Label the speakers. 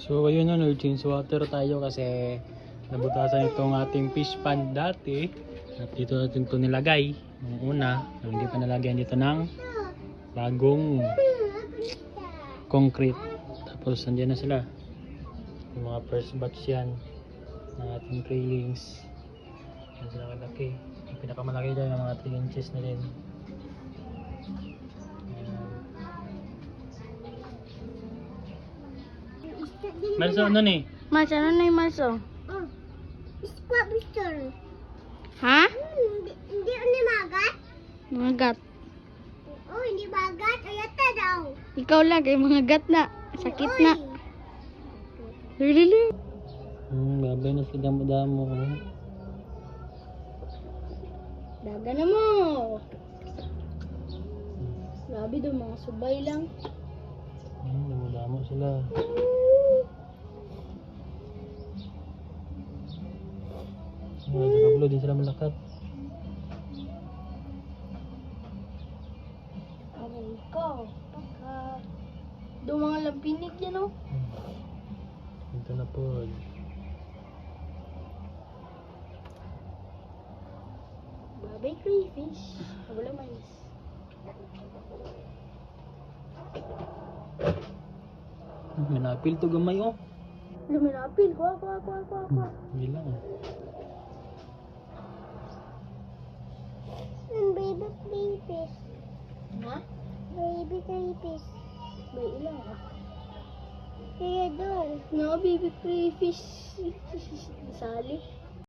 Speaker 1: So ayun na, nag-change water tayo kasi nabutasan itong ating fish pond dati. At dito natin ito nilagay. Yung una, hindi pa nalagyan dito ng bagong concrete. Tapos nandiyan na sila. Yung mga first batch yan ng ating railings. Yan sila kalaki. Yung pinakamalaki dyan, yung mga 3 inches na din. Marso, ano ni?
Speaker 2: Mas, ano na yung maso?
Speaker 3: Oh, squat picture.
Speaker 2: Ha?
Speaker 3: Hindi ni magat?
Speaker 2: Mga gat.
Speaker 3: Oh, hindi magat. Ayata daw.
Speaker 2: Ikaw lang, kay mga gat na. Sakit na. Lili.
Speaker 1: Babay na si damo-damo.
Speaker 2: Daga na mo. Grabe daw, mga subay lang.
Speaker 1: Damo-damo sila. Nakablo din sila malakat.
Speaker 2: Aray ko. Pagka... Doon mga lampinig yan, oh.
Speaker 1: Ito na po.
Speaker 2: Babay crayfish. Wala mais.
Speaker 1: Minapil to gamay oh.
Speaker 2: Luminapil. Kuha.
Speaker 1: Hindi lang.
Speaker 3: Baby crayfish.
Speaker 2: Ha?
Speaker 3: Baby crayfish.
Speaker 2: May ilang ah.
Speaker 3: Kaya doon.
Speaker 2: No, baby crayfish. Sali.